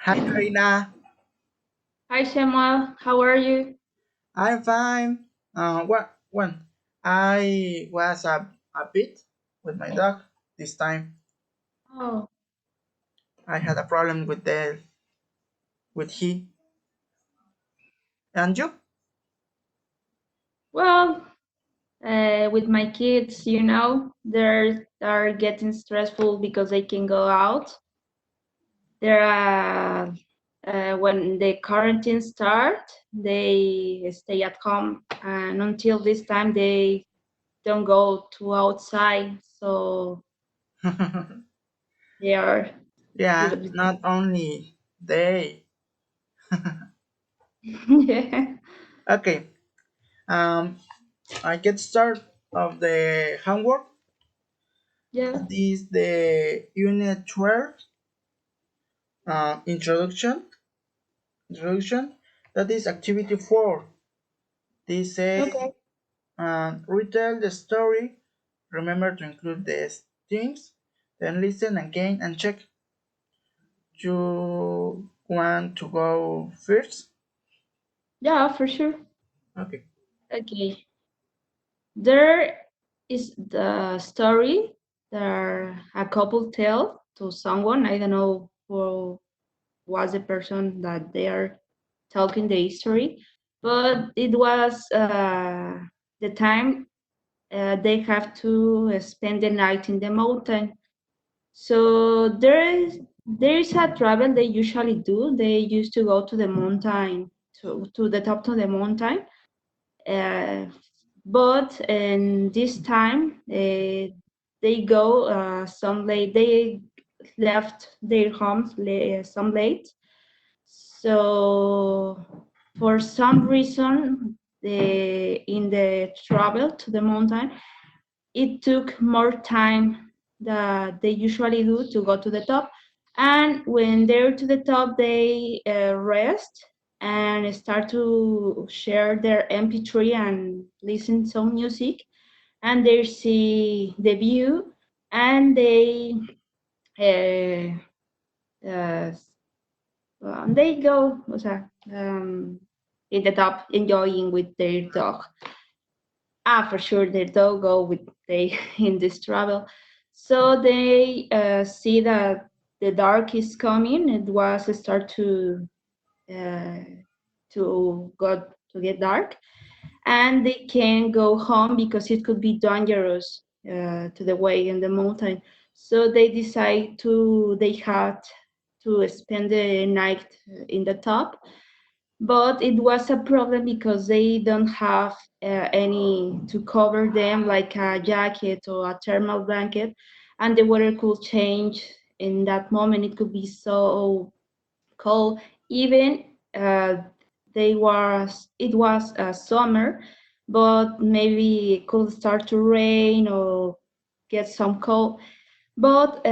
Hi, Karina. Hi, Shemal. How are you? I'm fine. When I was a bit with my dog this time, Oh, I had a problem with he and you. well, with my kids, they're getting stressful because they can go out. They're when the quarantine start, they stay at home, and until this time, they don't go to outside, so they are a Yeah, little bit. not only they. Yeah, Okay. Um, I get start of the homework. yeah. That is the unit 12 introduction. Introduction. That is activity 4. They say Okay. retell the story. Remember to include the themes. Then listen again and check. You want to go first? Yeah, for sure. Okay. Okay. There is the story that a couple tell to someone. I don't know who was the person that they are talking the history, but it was the time they have to spend the night in the mountain. So there is a travel they usually do. They used to go to the mountain to the top of the mountain, uh, but in this time they go some late. They left their homes some late. So for some reason, in the travel to the mountain, it took more time that they usually do to go to the top. And when they're to the top, they rest and start to share their MP3 and listen some music. And they see the view, and uh, uh, they go, o sea, in the top, enjoying with their dog. For sure, their dog go with they in this travel. So they see that the dark is coming. It was start uh, to go to get dark, and they can go home because it could be dangerous to the way in the mountain. So they decide to they had to spend the night in the top, but it was a problem because they don't have any to cover them, like a jacket or a thermal blanket, and the weather could change in that moment. It could be so cold. Even they was it was summer, but maybe it could start to rain or get some cold. But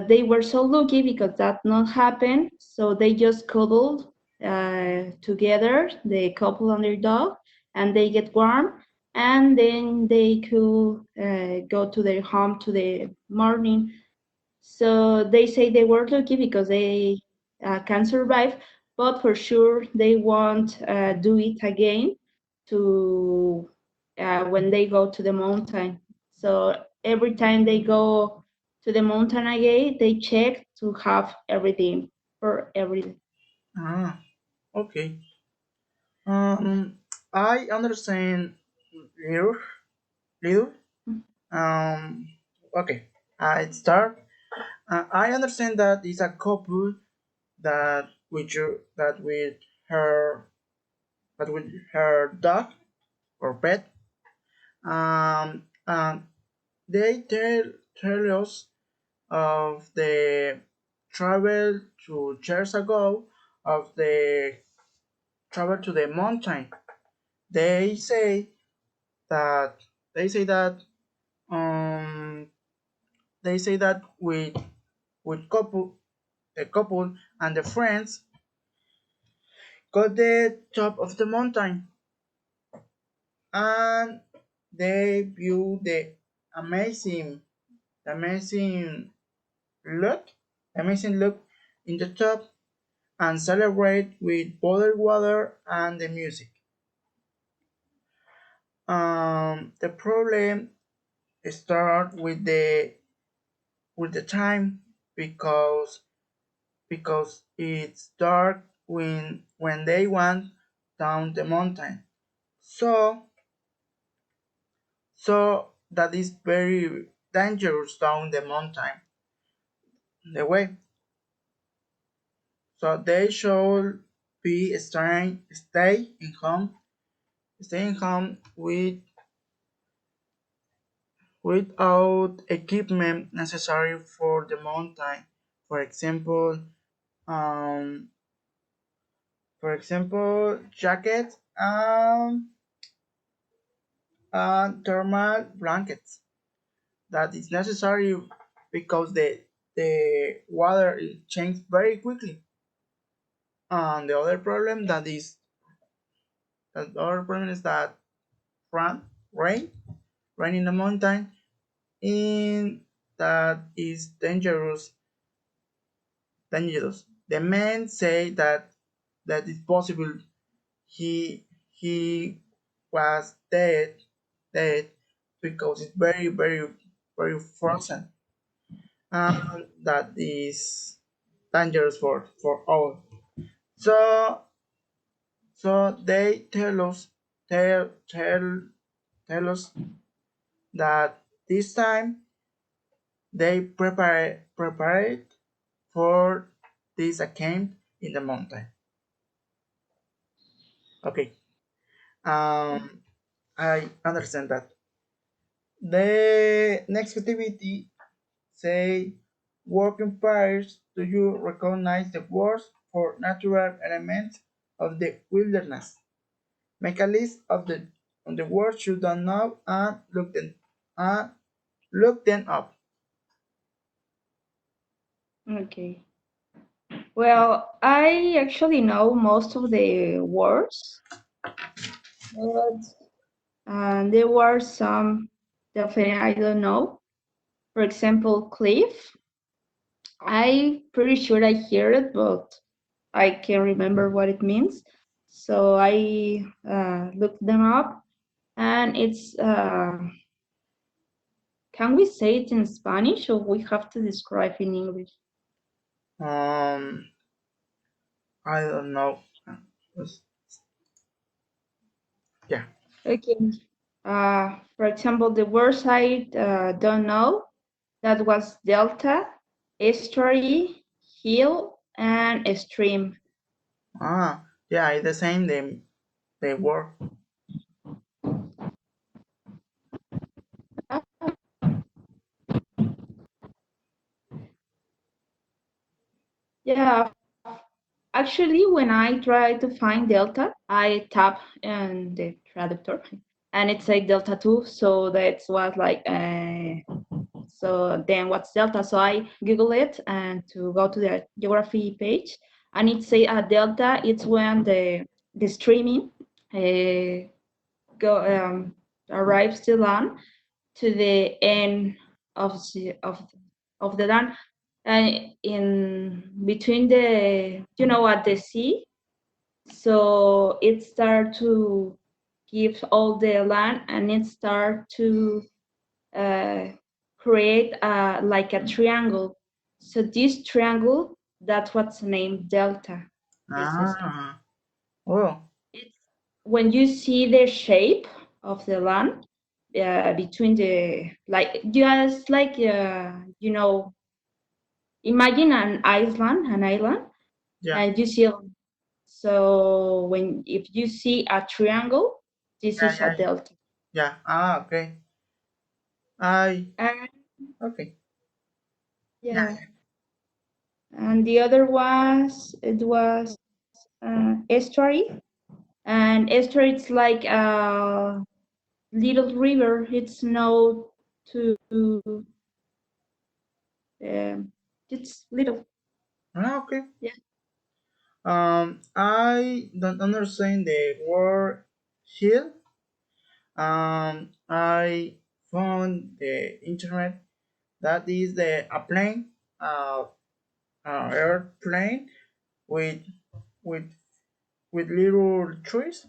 they were so lucky because that not happened. So they just cuddled together, the couple and their dog, and they get warm. And then they could go to their home to the morning. So they say they were lucky because they can survive, but for sure they won't do it again to when they go to the mountain. So every time they go to the mountain again, they check to have everything for everything. Ah, okay. I understand little, little. Um, okay. I start. I understand that it's a couple that with her dog or pet. They tell us of the travel to years ago of the travel to the mountain. They say that they say that um they say that with the couple and the friends got the top of the mountain and they view the amazing amazing look amazing look in the top and celebrate with bottled water and the music. The problem start with the time because it's dark when they went down the mountain. So that is very dangerous down the mountain the way. So they should be staying home without equipment necessary for the mountain. For example, um, jackets and thermal blankets. That is necessary because the water changes very quickly. And the other problem is that rain, rain, rain in the mountain, in that is dangerous. The men say that it's possible he was dead because it's very frozen, and that is dangerous for all. So they tell us that this time they prepared for this camp in the mountain. Okay. Um, I understand that. The next activity say work in pairs. Do you recognize the words for natural elements of the wilderness? Make a list of the words you don't know and and look them up. Okay. Well, I actually know most of the words, but there were some definitely I don't know. For example, cliff. I'm pretty sure I hear it, but I can't remember what it means. So I looked them up, and it's can we say it in Spanish or we have to describe in English? Um, I don't know. Yeah. Okay. For example, the words I don't know, that was delta, estuary, hill, and stream. Yeah, it's the same. They work. Yeah, actually, when I try to find delta, I tap in the traductor, and it says delta 2, so that's what like so then what's delta? So I Google it and to go to the geography page, and it say delta. It's when the streaming uh, go arrives to land to the end of the land, and in between the at the sea. So it start to give all the land, and it start to uh, create like a triangle. So this triangle, that's what's named delta. This is Ah, oh, it's when you see the shape of the land between the like just like imagine an island, yeah, and you see so when if you see a triangle, this yeah, is a yeah, delta. yeah. Okay. I And okay. Yeah, yeah, and the other was estuary, and estuary it's like a little river. It's no to it's little. Okay. Yeah. I don't understand the word hill. I found the internet that is the a plane, airplane with with little trees.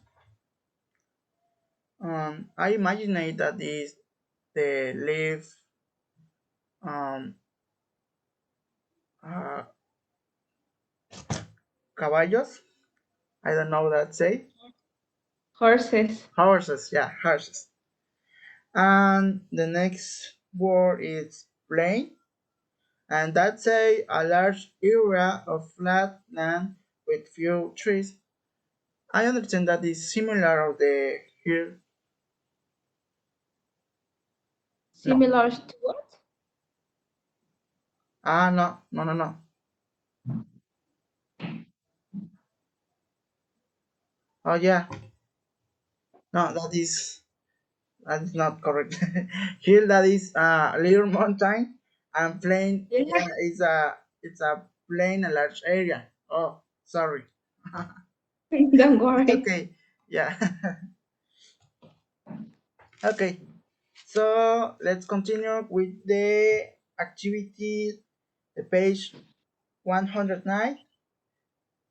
I imagine that is the leaf um, uh, caballos. I don't know that say Horses. horses. Yeah, horses. And the next word is plain, and that's a large area of flat land with few trees. I understand that is similar of the here. No. Similar to what? No, no, no, no. Oh yeah, no, that is not correct. Hill that is a little mountain, and plain Yeah, yeah is a it's a plain a large area. Oh, sorry. don't It's worry. okay. Yeah. Okay. So let's continue with the activity, the page 109,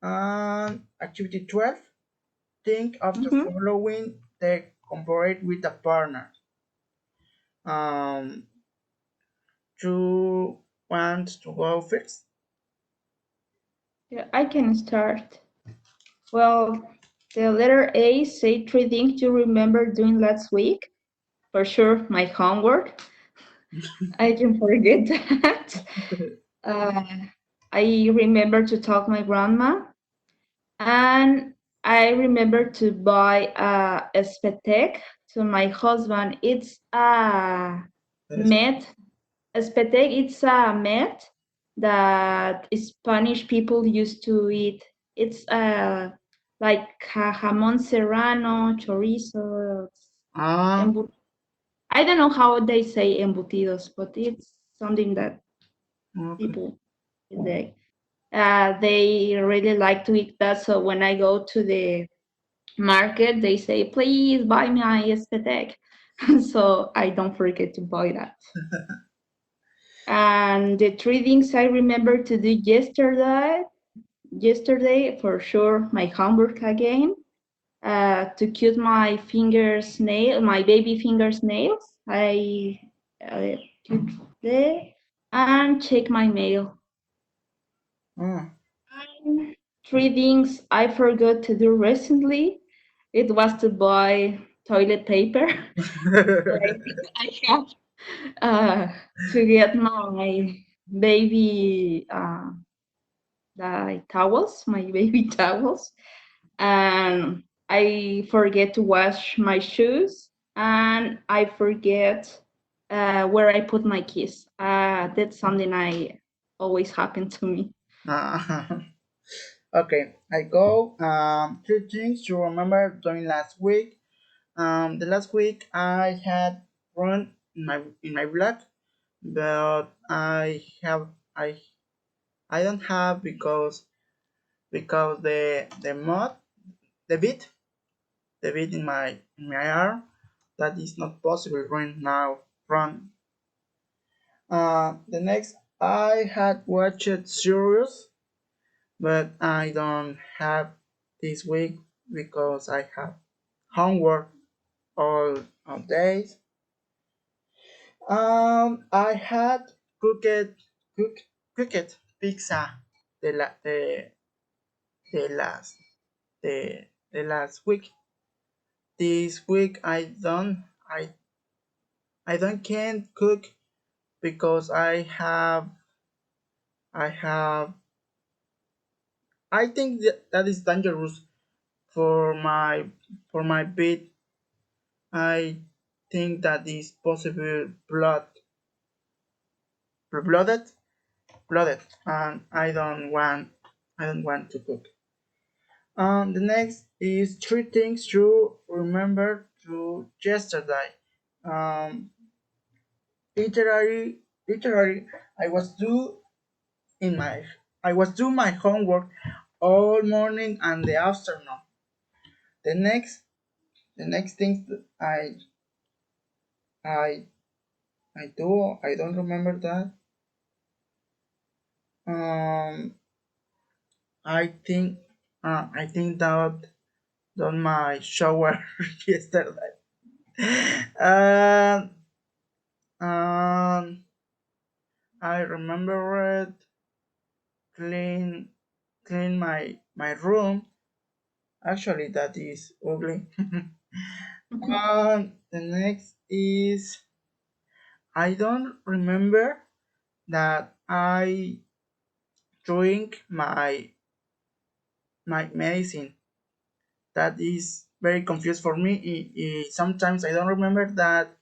and activity 12. Think of the Mhm. following to compare with a partner. Um, you want to go first? Yeah, I can start. Well, the letter A say three things you remember doing last week. For sure, my homework. I can forget that. Uh, I remember to talk my grandma, and I remember to buy a spetek to my husband. It's a Yes. met. A spetek. It's a met that Spanish people used to eat. It's like jamón serrano, chorizo, Ah, embu- I don't know how they say embutidos, but it's something that okay. people they they really like to eat that. So when I go to the market, they say, "Please buy me a spetek," so I don't forget to buy that. And the three things I remember to do yesterday for sure, my homework again. To cut my my baby fingers nails. I cut there and check my mail. Ah. And three things I forgot to do recently. It was to buy toilet paper. So I have to get my baby my baby towels, and I forget to wash my shoes, and I forget where I put my keys. That's something I always happen to me. Ah. Okay, I go. Three things you remember doing last week. The last week I had run in my block, but I don't have because the mud the beat in my arm that is not possible right now. Run. The next I had watched series, but I don't have this week because I have homework all days. I had cook cooked pizza the la, the last the last week. This week I don't can't cook because I have I think that is dangerous for my bed. I think that is possible blooded blooded, and I don't want to cook. The next is three things you remember to yesterday. Um, literally, I was do in my I was doing my homework all morning and the afternoon. The next the next thing that I I don't remember that. Um, I think. I think that done my shower yesterday. And um, I remember it clean clean my room. Actually, that is ugly. The next is I don't remember that I drink my medicine. That is very confused for me. Sometimes I don't remember that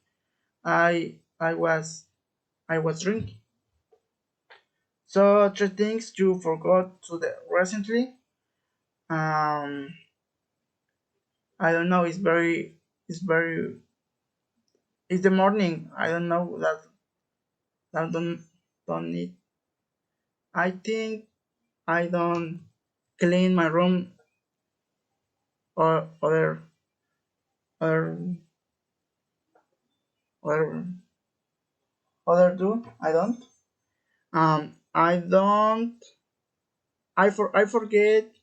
I was drinking. So three things you forgot to the recently. Um, I don't know. It's the morning. I don't know that don't need. I think I don't clean my room or other other other do. I don't. I don't. I forget.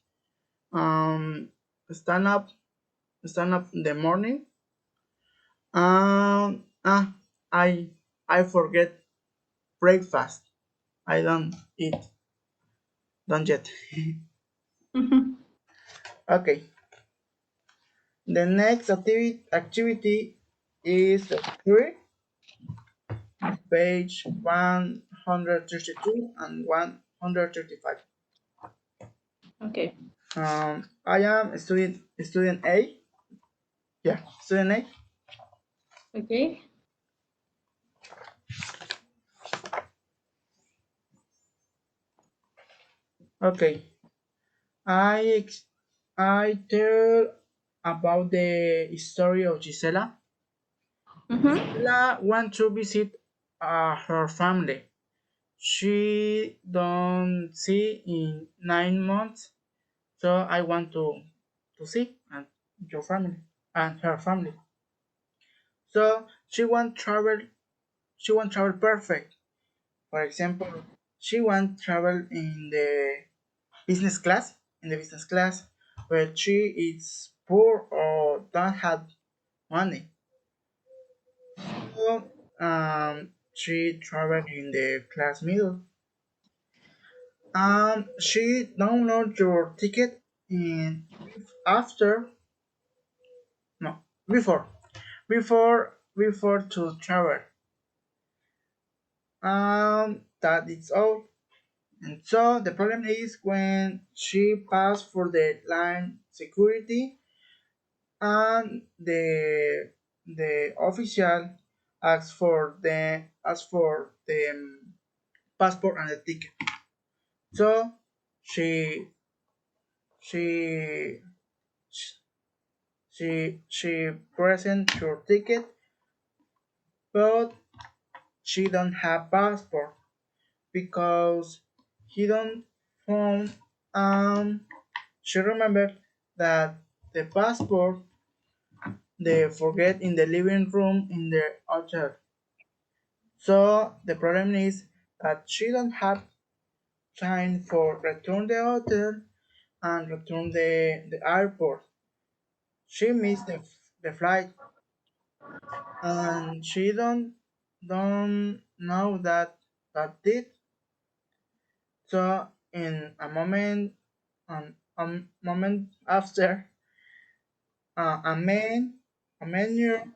Um, stand up stand up in the morning. Ah, I forget breakfast. I don't eat. Don't yet. Okay. The next activity is the three, page 132 and 135. Okay. I am student A. Yeah, student A. Okay. Okay. I I tell about the story of Gisela. Mm-hmm. Gisela want to visit her family. She don't see in 9 months, so I want to see and your family and her family. So she want travel perfect. For example, she want travel in the business class, where she is poor or don't have money. So she travel in the class middle. She download your ticket in after no before before to travel. That is all. And so the problem is when she passed for the line security and the official asks for the passport and the ticket. So she she she present your ticket, but she don't have passport because he don't found. She remembered that the passport they forget in the living room in the hotel. So the problem is that she don't have time for return the hotel and return the airport. She missed the flight and she don't know that did. So in a moment after, uh, a man a man knew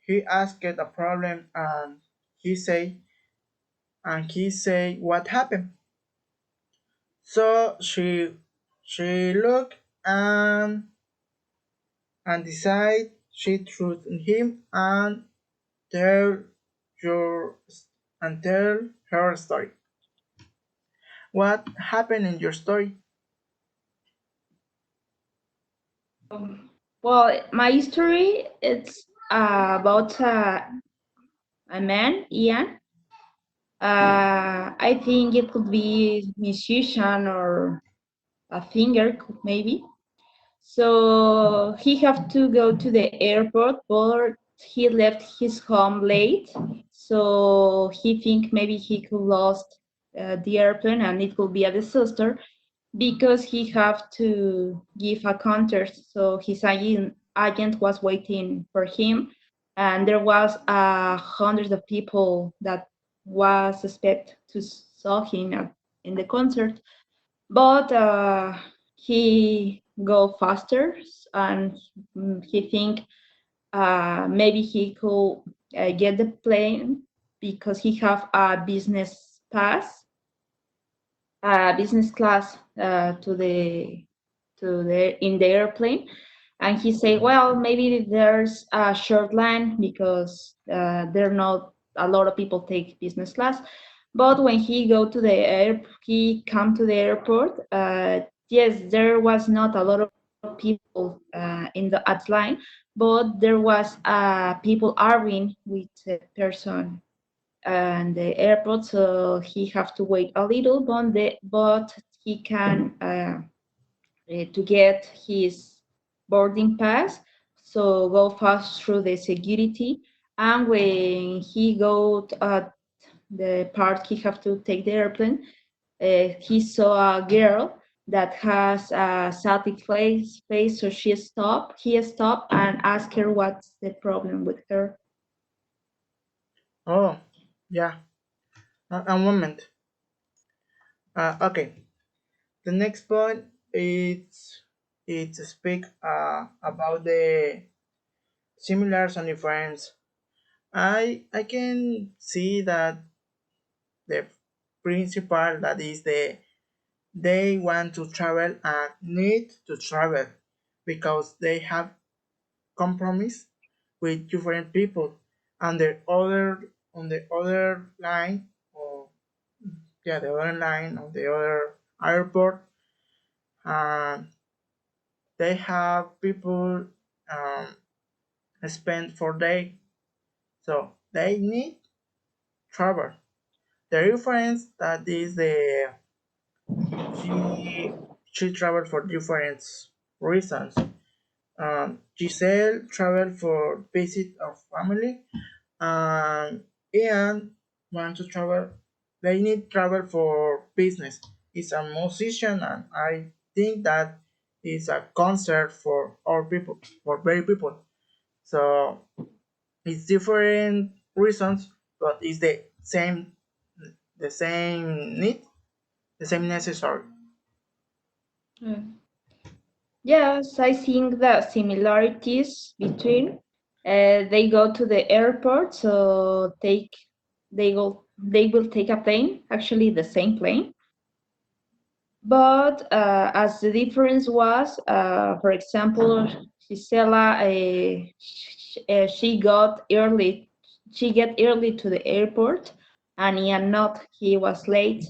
he asked a problem and he say what happened. So she looked and decide she truth him tell your tell her story. What happened in your story? Well, my story it's about a man, Ian. I think it could be musician or a singer, maybe. So he have to go to the airport, but he left his home late. So he think maybe he could lost the airplane and it could be a disaster. because he have to give a concert. So his agent was waiting for him, and there was hundreds of people that was expect to saw him in the concert. But he go faster, and he think maybe he could get the plane because he have a business pass, business class to the in the airplane. And he say, well, maybe there's a short line because there are not a lot of people take business class. But when he go to the he come to the airport, yes, there was not a lot of people in the at line, but there was people arguing with the person and the airport, so he have to wait a little, but he can to get his boarding pass, so go fast through the security. And when he go at the part he have to take the airplane, he saw a girl that has a sad face, so he stopped and asked her what's the problem with her. Oh, yeah. A moment. Okay. The next point is to speak about the similars and difference. I can see that the principle that is they want to travel and need to travel because they have compromise with different people and the other line or yeah the other line of the other airport, and they have people um, spend for day, so they need travel. The difference that is the she traveled for different reasons. Giselle traveled for visit of family, and Ian want to travel. They need travel for business. He's a musician, and I think that is a concert for all people, for very people. So it's different reasons, but it's the same need, the same necessary. Mm. Yes, I think the similarities between they go to the airport, so they will take a plane, actually the same plane. But as the difference was, for example, Gisela, she got early, she get early to the airport, and Ian not, he was late,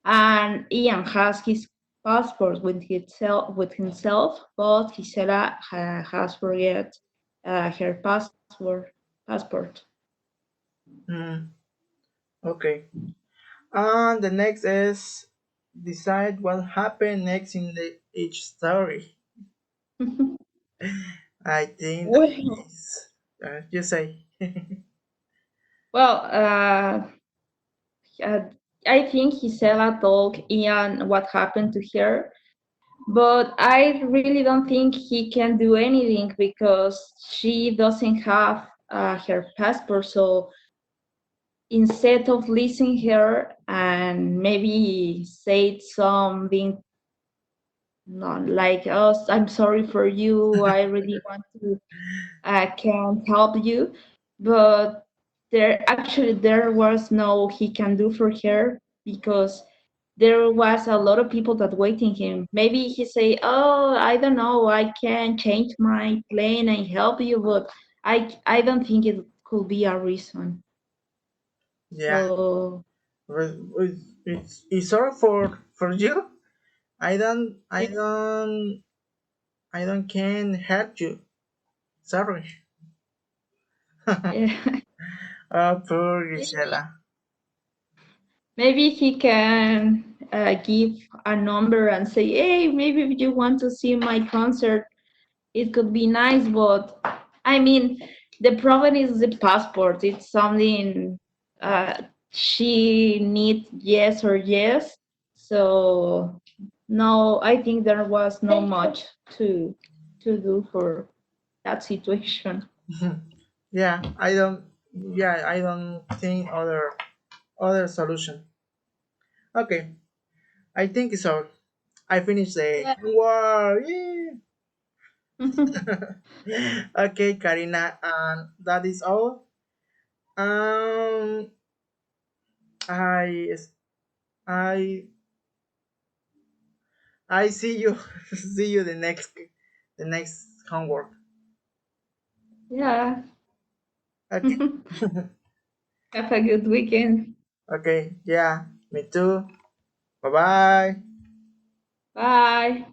and Ian has his passport with himself, but Gisela has forget her passport. Hmm. Okay. And the next is decide what happened next in each story. I think that Well, is you say. well, uh, I think Gisela told Ian what happened to her, but I really don't think he can do anything because she doesn't have her passport. So instead of listening her and maybe say something not like, "Oh, I'm sorry for you. I really want to can help you," but there was no he can do for her because there was a lot of people that waiting him. Maybe he say, "Oh, I don't know, I can change my plane and help you," but I don't think it could be a reason. Yeah, So it's sorry for you. I don't I yeah, don't I don't can help you. Sorry. yeah. Oh, poor maybe Gisela. maybe he can give a number and say, "Hey, maybe if you want to see my concert, it could be nice." But I mean, the problem is the passport. It's something she needs yes or yes. So no, I think there was no much to do for that situation. Yeah, I don't. Yeah, I don't think other solution. Okay, I think it's all. I finished the Yeah. homework. Okay, Karina, and that is all. Um, I I I see you see you the next homework. Yeah. Okay. Have a good weekend. Okay. Yeah. Me too. Bye bye. Bye.